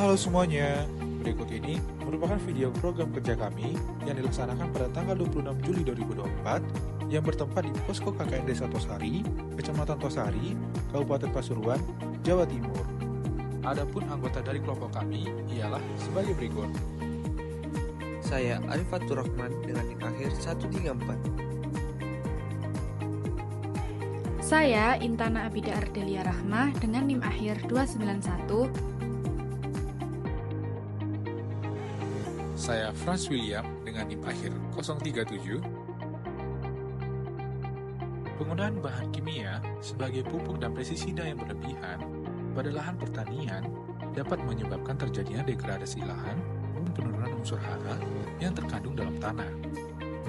Halo semuanya, berikut ini merupakan video program kerja kami yang dilaksanakan pada tanggal 26 Juli 2024 yang bertempat di Posko KKN Desa Tosari, Kecamatan Tosari, Kabupaten Pasuruan, Jawa Timur. Adapun anggota dari kelompok kami ialah sebagai berikut. Saya Arifatur Rahman dengan NIM akhir 134. Saya Intana Abida Ardelia Rahma dengan NIM akhir 291. Saya Franz William dengan NIM akhir 037. Penggunaan bahan kimia sebagai pupuk dan pestisida yang berlebihan pada lahan pertanian dapat menyebabkan terjadinya degradasi lahan dan penurunan unsur hara yang terkandung dalam tanah.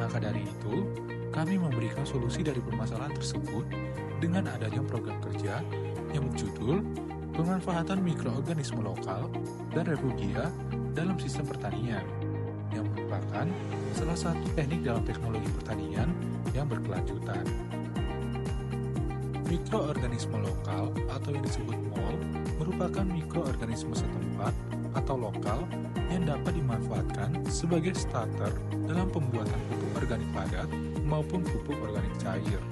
Maka dari itu, kami memberikan solusi dari permasalahan tersebut dengan adanya program kerja yang berjudul Pemanfaatan Mikroorganisme Lokal dan Refugia dalam Sistem Pertanian, yang merupakan salah satu teknik dalam teknologi pertanian yang berkelanjutan. Mikroorganisme lokal atau yang disebut MOL merupakan mikroorganisme setempat atau lokal yang dapat dimanfaatkan sebagai starter dalam pembuatan pupuk organik padat maupun pupuk organik cair.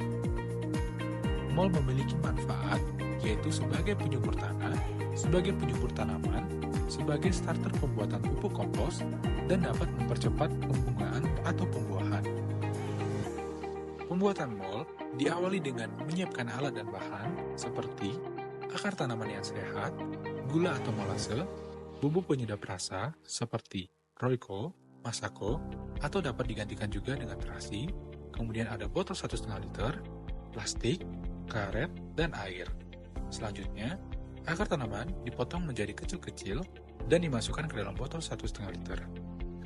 MOL memiliki manfaat yaitu sebagai penyubur tanah, sebagai penyubur tanaman, sebagai starter pembuatan pupuk kompos, dan dapat mempercepat pembungaan atau pembuahan. Pembuatan MOL diawali dengan menyiapkan alat dan bahan seperti akar tanaman yang sehat, gula atau molase, bubuk penyedap rasa seperti Royco, Masako, atau dapat digantikan juga dengan terasi, kemudian ada botol 1,5 liter, plastik, karet, dan air. Selanjutnya, akar tanaman dipotong menjadi kecil-kecil dan dimasukkan ke dalam botol 1,5 liter.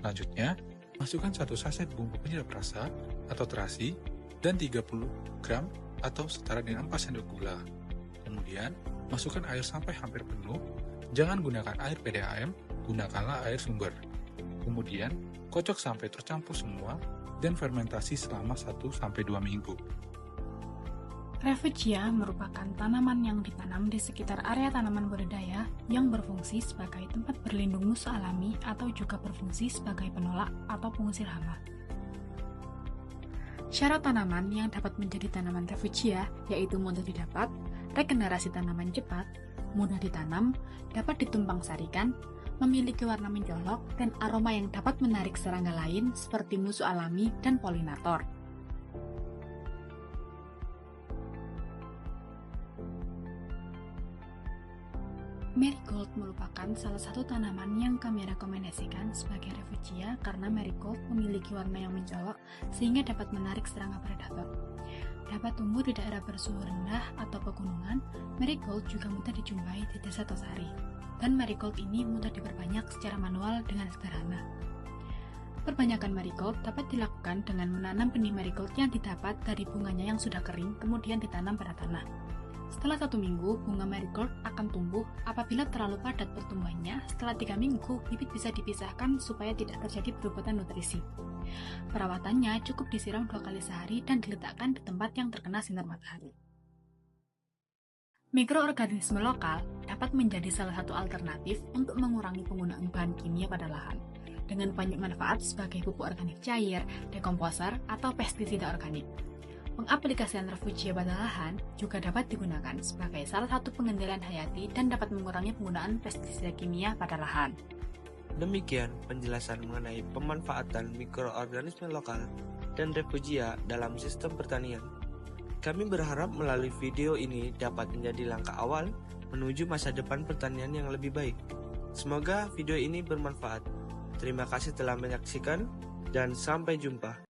Selanjutnya, masukkan 1 saset bumbu penyedap rasa atau terasi dan 30 gram atau setara dengan 4 sendok gula. Kemudian, masukkan air sampai hampir penuh. Jangan gunakan air PDAM, gunakanlah air sumber. Kemudian, kocok sampai tercampur semua dan fermentasi selama 1-2 minggu. Refugia merupakan tanaman yang ditanam di sekitar area tanaman budidaya yang berfungsi sebagai tempat berlindung musuh alami atau juga berfungsi sebagai penolak atau pengusir hama. Syarat tanaman yang dapat menjadi tanaman refugia yaitu mudah didapat, regenerasi tanaman cepat, mudah ditanam, dapat ditumpang sarikan, memiliki warna mencolok, dan aroma yang dapat menarik serangga lain seperti musuh alami dan polinator. Marigold merupakan salah satu tanaman yang kami rekomendasikan sebagai refugia karena marigold memiliki warna yang mencolok sehingga dapat menarik serangga predator. Dapat tumbuh di daerah bersuhu rendah atau pegunungan, marigold juga mudah dijumpai di Desa Tosari. Dan marigold ini mudah diperbanyak secara manual dengan sederhana. Perbanyakan marigold dapat dilakukan dengan menanam benih marigold yang didapat dari bunganya yang sudah kering kemudian ditanam pada tanah. Setelah 1 minggu, bunga marigold akan tumbuh. Apabila terlalu padat pertumbuhannya, setelah 3 minggu, bibit bisa dipisahkan supaya tidak terjadi perebutan nutrisi. Perawatannya cukup disiram 2 kali sehari dan diletakkan di tempat yang terkena sinar matahari. Mikroorganisme lokal dapat menjadi salah satu alternatif untuk mengurangi penggunaan bahan kimia pada lahan, dengan banyak manfaat sebagai pupuk organik cair, dekomposer, atau pestisida organik. Pengaplikasian refugia pada lahan juga dapat digunakan sebagai salah satu pengendalian hayati dan dapat mengurangi penggunaan pestisida kimia pada lahan. Demikian penjelasan mengenai pemanfaatan mikroorganisme lokal dan refugia dalam sistem pertanian. Kami berharap melalui video ini dapat menjadi langkah awal menuju masa depan pertanian yang lebih baik. Semoga video ini bermanfaat. Terima kasih telah menyaksikan dan sampai jumpa.